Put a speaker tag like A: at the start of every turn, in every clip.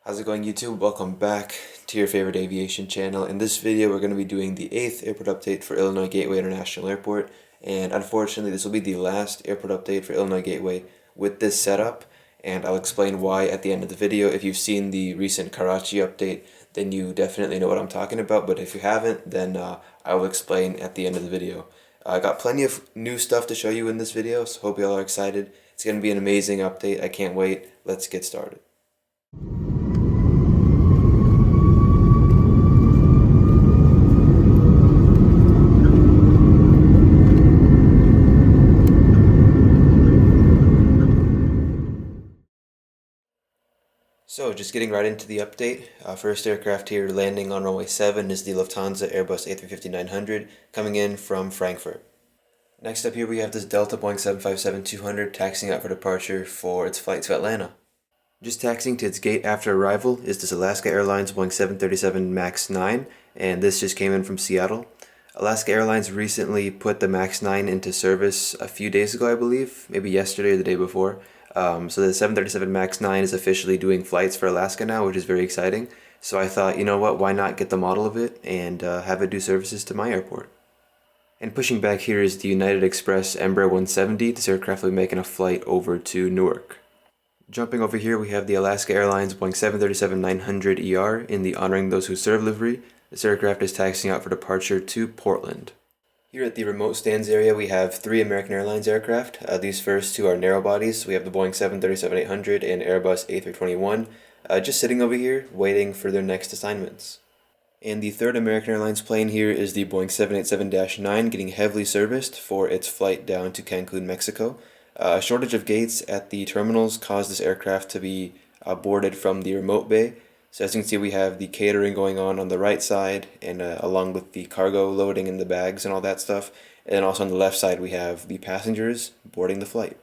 A: How's it going, YouTube? Welcome back to your favorite aviation channel. In this video we're going to be doing the 8th airport update for Illinois Gateway International Airport, and unfortunately this will be the last airport update for Illinois Gateway with this setup, and I'll explain why at the end of the video. If you've seen the recent Karachi update, then you definitely know what I'm talking about, but if you haven't, then I will explain at the end of the video. I got plenty of new stuff to show you in this video, so hope you all are excited. It's going to be an amazing update. I can't wait. Let's get started. So, just getting right into the update, first aircraft here landing on runway 7 is the Lufthansa Airbus A350-900 coming in from Frankfurt. Next up here we have this Delta Boeing 757-200 taxiing out for departure for its flight to Atlanta. Just taxiing to its gate after arrival is this Alaska Airlines Boeing 737 MAX 9, and this just came in from Seattle. Alaska Airlines recently put the MAX 9 into service a few days ago, I believe, maybe yesterday or the day before. So the 737 MAX 9 is officially doing flights for Alaska now, which is very exciting. So I thought, you know what, why not get the model of it and have it do services to my airport. And pushing back here is the United Express Embraer 170. This aircraft will be making a flight over to Newark. Jumping over here, we have the Alaska Airlines Boeing 737-900ER in the Honoring Those Who Serve livery. This aircraft is taxiing out for departure to Portland. Here at the remote stands area, we have 3 American Airlines aircraft. These first 2 are narrow bodies. We have the Boeing 737-800 and Airbus A321 just sitting over here waiting for their next assignments. And the 3rd American Airlines plane here is the Boeing 787-9 getting heavily serviced for its flight down to Cancun, Mexico. A shortage of gates at the terminals caused this aircraft to be boarded from the remote bay. So as you can see, we have the catering going on the right side, and along with the cargo loading and the bags and all that stuff. And then also on the left side, we have the passengers boarding the flight.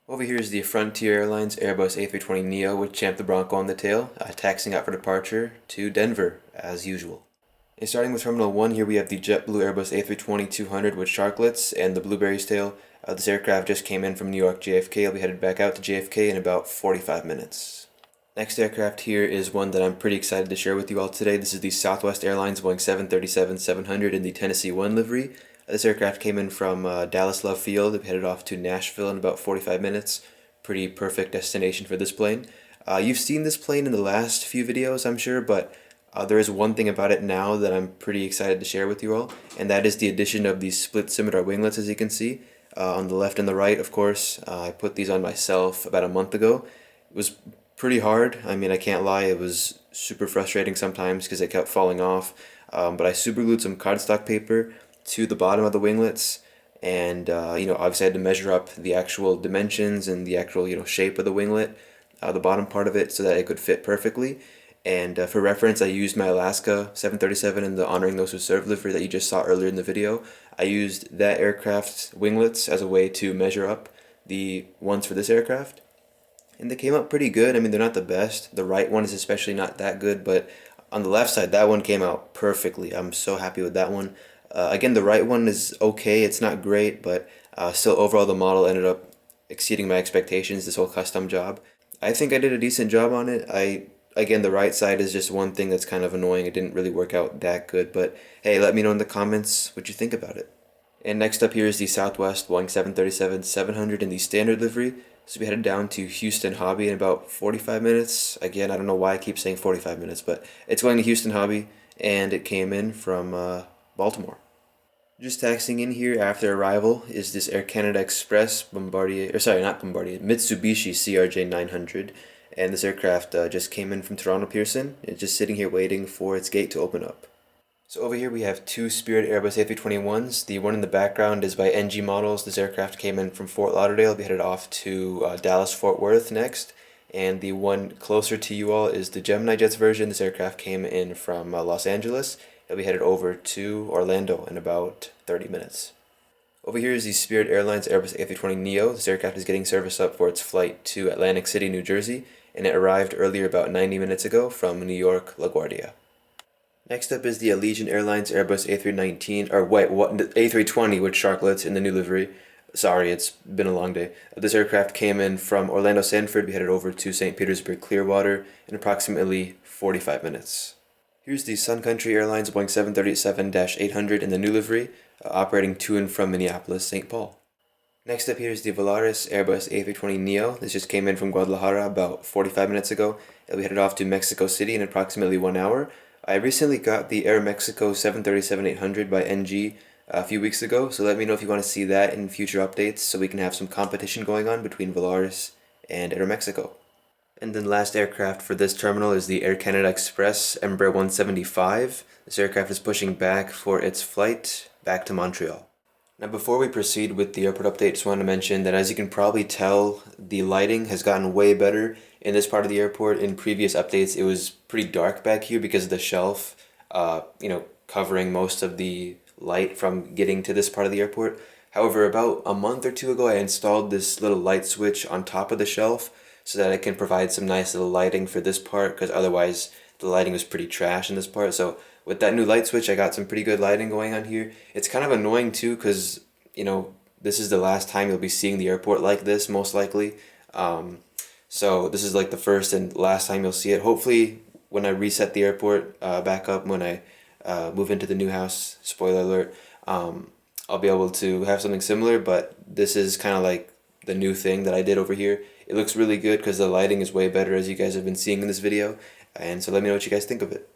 A: Over here is the Frontier Airlines Airbus A320neo with Champ the Bronco on the tail, taxiing out for departure to Denver, as usual. And starting with Terminal 1, here we have the JetBlue Airbus A320-200 with Sharklets and the Blueberry's tail. This aircraft just came in from New York JFK. It'll be headed back out to JFK in about 45 minutes. Next aircraft here is one that I'm pretty excited to share with you all today. This is the Southwest Airlines Boeing 737-700 in the Tennessee 1 livery. This aircraft came in from Dallas Love Field. It headed off to Nashville in about 45 minutes. Pretty perfect destination for this plane. You've seen this plane in the last few videos, I'm sure, but there is one thing about it now that I'm pretty excited to share with you all, and that is the addition of these split scimitar winglets, as you can see. On the left and the right, of course. I put these on myself about a month ago. It was pretty hard. I mean, I can't lie, it was super frustrating sometimes because they kept falling off. But I superglued some cardstock paper to the bottom of the winglets, and obviously I had to measure up the actual dimensions and the actual shape of the winglet, the bottom part of it, so that it could fit perfectly. And for reference, I used my Alaska 737 in the Honoring Those Who Serve livery that you just saw earlier in the video. I used that aircraft's winglets as a way to measure up the ones for this aircraft. And they came out pretty good. I mean, they're not the best. The right one is especially not that good, but on the left side, that one came out perfectly. I'm so happy with that one. Again, the right one is okay. It's not great, but still overall the model ended up exceeding my expectations, this whole custom job. I think I did a decent job on it. Again, the right side is just one thing that's kind of annoying. It didn't really work out that good, but hey, let me know in the comments what you think about it. And next up here is the Southwest Boeing 737-700 in the standard livery. So we headed down to Houston Hobby in about 45 minutes. Again, I don't know why I keep saying 45 minutes, but it's going to Houston Hobby, and it came in from Baltimore. Just taxiing in here after arrival is this Air Canada Express Mitsubishi CRJ900. And this aircraft just came in from Toronto Pearson. It's just sitting here waiting for its gate to open up. So over here we have 2 Spirit Airbus A321s. The one in the background is by NG Models. This aircraft came in from Fort Lauderdale. It'll be headed off to Dallas-Fort Worth next. And the one closer to you all is the Gemini Jets version. This aircraft came in from Los Angeles. It'll be headed over to Orlando in about 30 minutes. Over here is the Spirit Airlines Airbus A320neo. This aircraft is getting service up for its flight to Atlantic City, New Jersey, and it arrived earlier about 90 minutes ago from New York LaGuardia. Next up is the Allegiant Airlines Airbus A320 with Sharklets in the new livery. Sorry, it's been a long day. This aircraft came in from Orlando Sanford. We headed over to St. Petersburg Clearwater in approximately 45 minutes. Here's the Sun Country Airlines Boeing 737-800 in the new livery, operating to and from Minneapolis, St. Paul. Next up here is the Volaris Airbus A320neo. This just came in from Guadalajara about 45 minutes ago. It'll be headed off to Mexico City in approximately 1 hour. I recently got the Air Mexico 737-800 by NG a few weeks ago, so let me know if you want to see that in future updates so we can have some competition going on between Volaris and Air Mexico. And then last aircraft for this terminal is the Air Canada Express Embraer 175. This aircraft is pushing back for its flight back to Montreal. Now before we proceed with the airport update, just want to mention that as you can probably tell, the lighting has gotten way better in this part of the airport. In previous updates, it was pretty dark back here because of the shelf, covering most of the light from getting to this part of the airport. However, about a month or two ago, I installed this little light switch on top of the shelf so that it can provide some nice little lighting for this part, because otherwise the lighting was pretty trash in this part. So with that new light switch, I got some pretty good lighting going on here. It's kind of annoying too, because this is the last time you'll be seeing the airport like this, most likely. So this is like the first and last time you'll see it. Hopefully when I reset the airport back up, when I move into the new house, spoiler alert, I'll be able to have something similar, but this is kind of like the new thing that I did over here. It looks really good because the lighting is way better, as you guys have been seeing in this video, and so let me know what you guys think of it.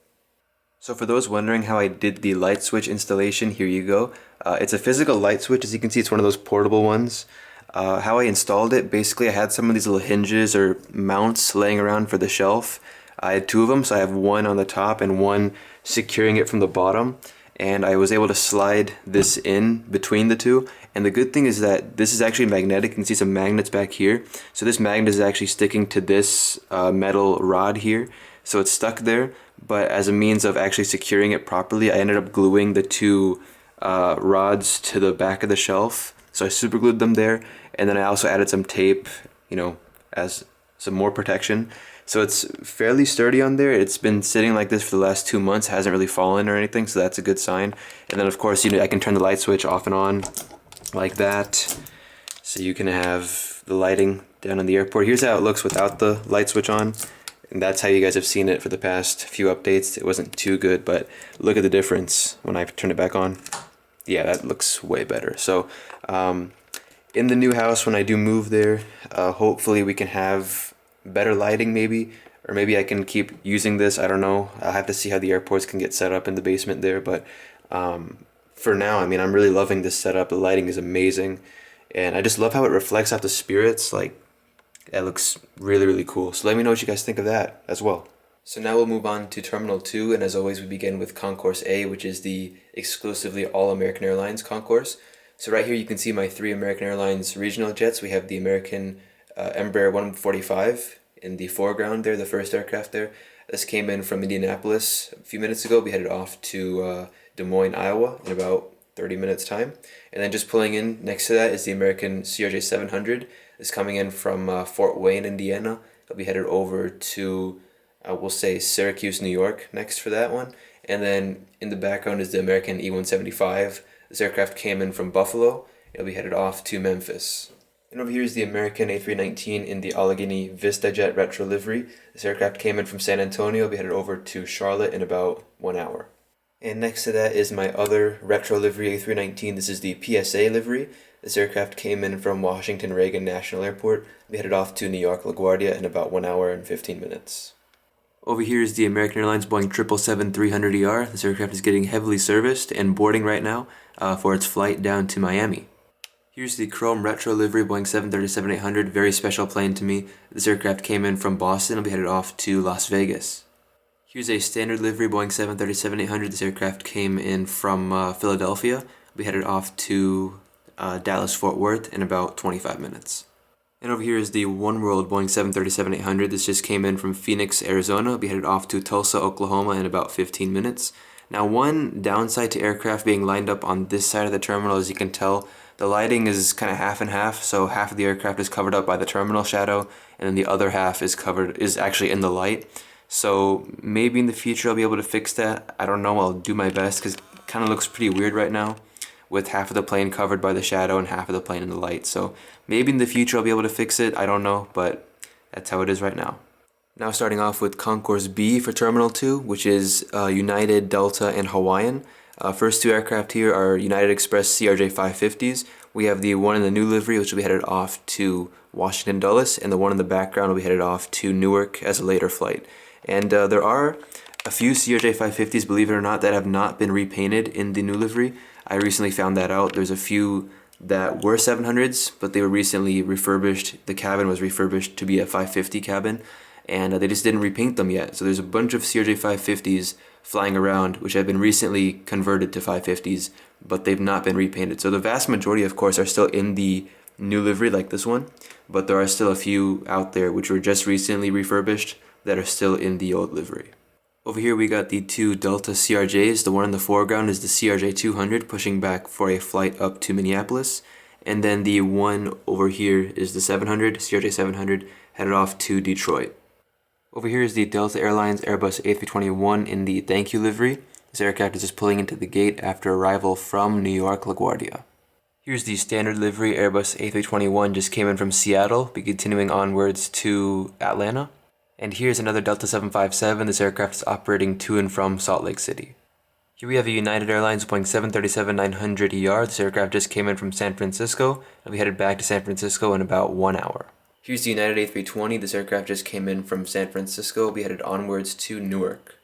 A: So for those wondering how I did the light switch installation, here you go. It's a physical light switch. As you can see, it's one of those portable ones. How I installed it, basically I had some of these little hinges or mounts laying around for the shelf. I had two of them, so I have one on the top and one securing it from the bottom, and I was able to slide this in between the two. And the good thing is that this is actually magnetic. You can see some magnets back here. So this magnet is actually sticking to this metal rod here, so it's stuck there. But as a means of actually securing it properly, I ended up gluing the two rods to the back of the shelf. So I super glued them there, and then I also added some tape, as some more protection. So it's fairly sturdy on there. It's been sitting like this for the last 2 months, hasn't really fallen or anything, so that's a good sign. And then of course, I can turn the light switch off and on like that, so you can have the lighting down in the airport. Here's how it looks without the light switch on, and that's how you guys have seen it for the past few updates. It wasn't too good, but look at the difference when I turn it back on. Yeah, that looks way better. So in the new house, when I do move there, hopefully we can have better lighting maybe, or maybe I can keep using this. I don't know. I'll have to see how the airports can get set up in the basement there, but for now, I'm really loving this setup. The lighting is amazing, and I just love how it reflects off the spirits. Like, that looks really, really cool. So let me know what you guys think of that as well. So now we'll move on to Terminal 2, and as always we begin with Concourse A, which is the exclusively all American Airlines concourse. So right here you can see my 3 American Airlines regional jets. We have the American Embraer 145 in the foreground there, the first aircraft there. This came in from Indianapolis a few minutes ago. We headed off to Des Moines, Iowa in about 30 minutes time. And then just pulling in next to that is the American CRJ-700. It's coming in from Fort Wayne, Indiana. It'll be headed over to, we'll say, Syracuse, New York next for that one. And then in the background is the American E-175. This aircraft came in from Buffalo. It'll be headed off to Memphis. And over here is the American A319 in the Allegheny VistaJet retro livery. This aircraft came in from San Antonio. It'll be headed over to Charlotte in about 1 hour. And next to that is my other retro livery A319. This is the PSA livery. This aircraft came in from Washington Reagan National Airport. It'll be headed off to New York LaGuardia in about 1 hour and 15 minutes. Over here is the American Airlines Boeing 777-300ER. This aircraft is getting heavily serviced and boarding right now for its flight down to Miami. Here's the Chrome Retro Livery Boeing 737-800, very special plane to me. This aircraft came in from Boston. It'll be headed off to Las Vegas. Here's a standard livery Boeing 737-800. This aircraft came in from Philadelphia. It'll be headed off to Dallas-Fort Worth in about 25 minutes. And over here is the One World Boeing 737-800. This just came in from Phoenix, Arizona. It'll be headed off to Tulsa, Oklahoma in about 15 minutes. Now, one downside to aircraft being lined up on this side of the terminal, as you can tell, the lighting is kind of half and half, so half of the aircraft is covered up by the terminal shadow, and then the other half is actually in the light. So maybe in the future I'll be able to fix that. I don't know, I'll do my best, because it kind of looks pretty weird right now with half of the plane covered by the shadow and half of the plane in the light. So maybe in the future I'll be able to fix it, I don't know, but that's how it is right now. Now starting off with Concourse B for Terminal 2, which is United, Delta, and Hawaiian. First two aircraft here are United Express CRJ550s. We have the one in the new livery, which will be headed off to Washington Dulles, and the one in the background will be headed off to Newark as a later flight. And there are a few CRJ550s, believe it or not, that have not been repainted in the new livery. I recently found that out. There's a few that were 700s, but they were recently refurbished. The cabin was refurbished to be a 550 cabin, and they just didn't repaint them yet. So there's a bunch of CRJ550s flying around which have been recently converted to 550s, but they've not been repainted. So the vast majority, of course, are still in the new livery like this one, but there are still a few out there which were just recently refurbished that are still in the old livery. Over here we got the two Delta CRJs. The one in the foreground is the CRJ200 pushing back for a flight up to Minneapolis, and then the one over here is the 700, CRJ700, headed off to Detroit. Over here is the Delta Airlines Airbus A321 in the thank you livery. This aircraft is just pulling into the gate after arrival from New York LaGuardia. Here's the standard livery Airbus A321, just came in from Seattle, be continuing onwards to Atlanta. And here's another Delta 757, this aircraft is operating to and from Salt Lake City. Here we have a United Airlines Boeing 737-900ER, this aircraft just came in from San Francisco, and we headed back to San Francisco in about 1 hour. Here's the United A320, this aircraft just came in from San Francisco, we headed onwards to Newark.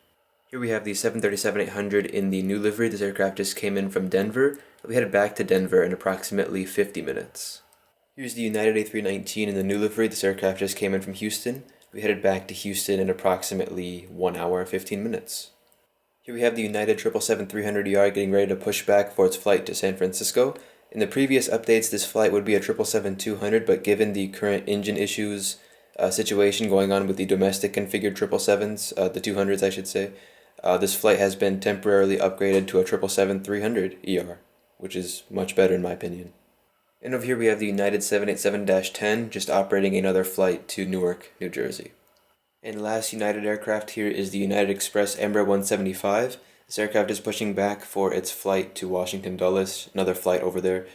A: Here we have the 737-800 in the new livery, this aircraft just came in from Denver, we headed back to Denver in approximately 50 minutes. Here's the United A319 in the new livery, this aircraft just came in from Houston, we headed back to Houston in approximately 1 hour and 15 minutes. Here we have the United 777-300ER getting ready to push back for its flight to San Francisco. In the previous updates, this flight would be a 777-200, but given the current engine issues situation going on with the domestic configured 777s, the 200s I should say, this flight has been temporarily upgraded to a 777-300ER, which is much better in my opinion. And over here we have the United 787-10, just operating another flight to Newark, New Jersey. And last United aircraft here is the United Express Embraer 175. This aircraft is pushing back for its flight to Washington Dulles, another flight over there.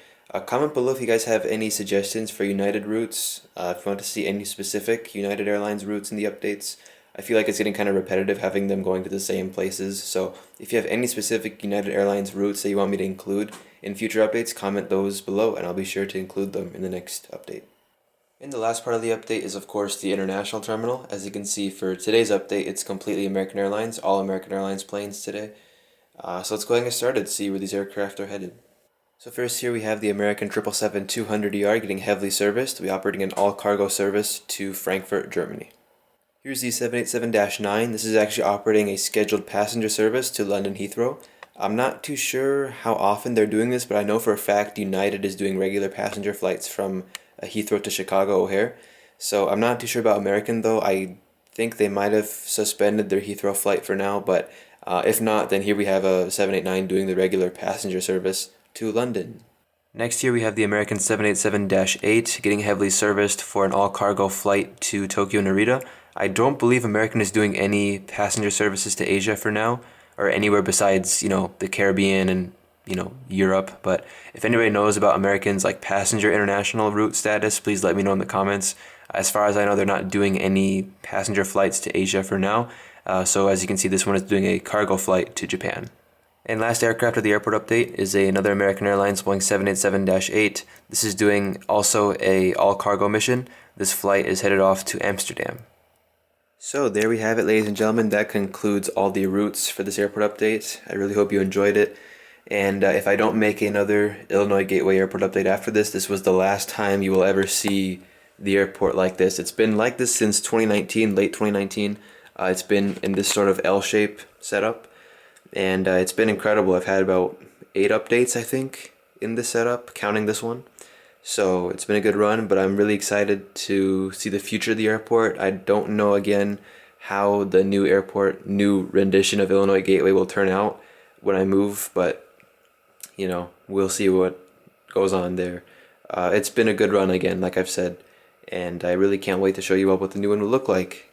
A: Comment below if you guys have any suggestions for United routes, if you want to see any specific United Airlines routes in the updates. I feel like it's getting kind of repetitive having them going to the same places, so if you have any specific United Airlines routes that you want me to include in future updates, comment those below and I'll be sure to include them in the next update. And the last part of the update is of course the international terminal. As you can see for today's update, it's completely American Airlines, all American Airlines planes today. So let's go ahead and get started, see where these aircraft are headed. So first here we have the American 777-200ER getting heavily serviced. We're operating an all-cargo service to Frankfurt, Germany. Here's the 787-9. This is actually operating a scheduled passenger service to London Heathrow. I'm not too sure how often they're doing this, but I know for a fact United is doing regular passenger flights from Heathrow to Chicago O'Hare. So I'm not too sure about American though. I think they might have suspended their Heathrow flight for now, but if not, then here we have a 789 doing the regular passenger service to London. Next here we have the American 787-8 getting heavily serviced for an all-cargo flight to Tokyo Narita. I don't believe American is doing any passenger services to Asia for now, or anywhere besides, the Caribbean and, Europe. But if anybody knows about American's passenger international route status, please let me know in the comments. As far as I know, they're not doing any passenger flights to Asia for now. So as you can see, this one is doing a cargo flight to Japan. And last aircraft of the airport update is another American Airlines Boeing 787-8. This is doing also a all-cargo mission. This flight is headed off to Amsterdam. So there we have it, ladies and gentlemen. That concludes all the routes for this airport update. I really hope you enjoyed it. And if I don't make another Illinois Gateway Airport update after this, this was the last time you will ever see the airport like this. It's been like this since 2019, late 2019. It's been in this sort of L-shape setup. And it's been incredible. I've had about 8 updates, I think, in this setup, counting this one. So it's been a good run, but I'm really excited to see the future of the airport. I don't know, again, how the new airport, new rendition of Illinois Gateway will turn out when I move, but, we'll see what goes on there. It's been a good run, again, like I've said, and I really can't wait to show you all what the new one will look like.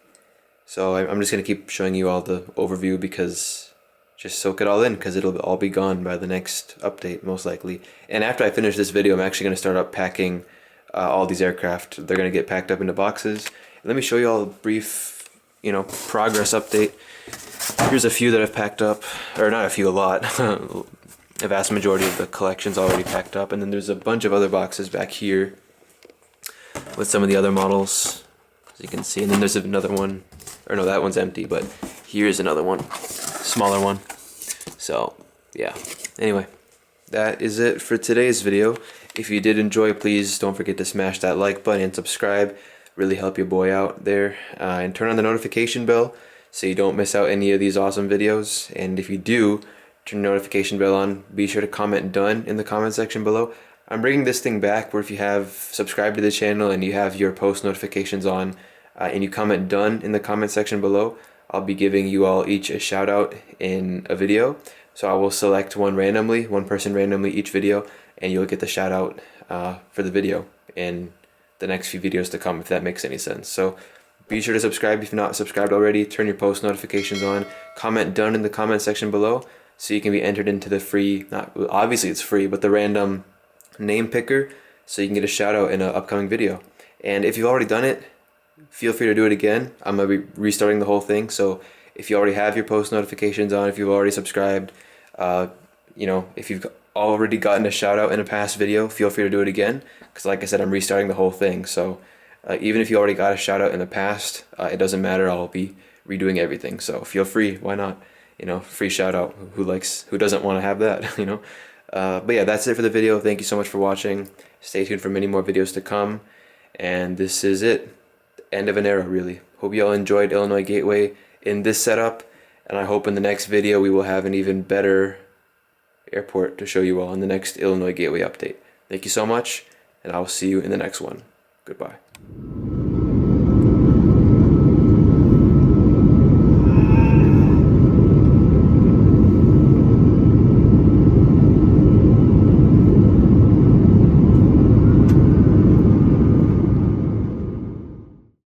A: So I'm just going to keep showing you all the overview because just soak it all in, because it'll all be gone by the next update most likely. And after I finish this video, I'm actually going to start up packing all these aircraft. They're going to get packed up into boxes. Let me show you all a brief, progress update. Here's a few that I've packed up, or not a few, a lot. A vast majority of the collection's already packed up, and then there's a bunch of other boxes back here with some of the other models, as you can see. And then there's another one, or no, that one's empty, but here's another one, smaller one. So yeah, anyway, that is it for today's video. If you did enjoy, please don't forget to smash that like button and subscribe. Really help your boy out there, and turn on the notification bell so you don't miss out any of these awesome videos. And if you do turn the notification bell on, be sure to comment done in the comment section below. I'm bringing this thing back where if you have subscribed to the channel and you have your post notifications on, and you comment done in the comment section below, I'll be giving you all each a shout out in a video. So I will select one person randomly each video, and you'll get the shout out for the video in the next few videos to come, if that makes any sense. So be sure to subscribe if you're not subscribed already, turn your post notifications on, comment done in the comment section below, so you can be entered into the free, obviously it's free, but the random name picker, so you can get a shout out in an upcoming video. And if you've already done it, feel free to do it again. I'm going to be restarting the whole thing, so if you already have your post notifications on, if you've already subscribed, if you've already gotten a shout out in a past video, feel free to do it again, because like I said, I'm restarting the whole thing. So even if you already got a shout out in the past, it doesn't matter, I'll be redoing everything. So feel free, why not? Free shout out. Who doesn't want to have that? But yeah, that's it for the video. Thank you so much for watching. Stay tuned for many more videos to come. And this is it. End of an era, really. Hope you all enjoyed Illinois Gateway in this setup, and I hope in the next video we will have an even better airport to show you all in the next Illinois Gateway update. Thank you so much, and I will see you in the next one. Goodbye.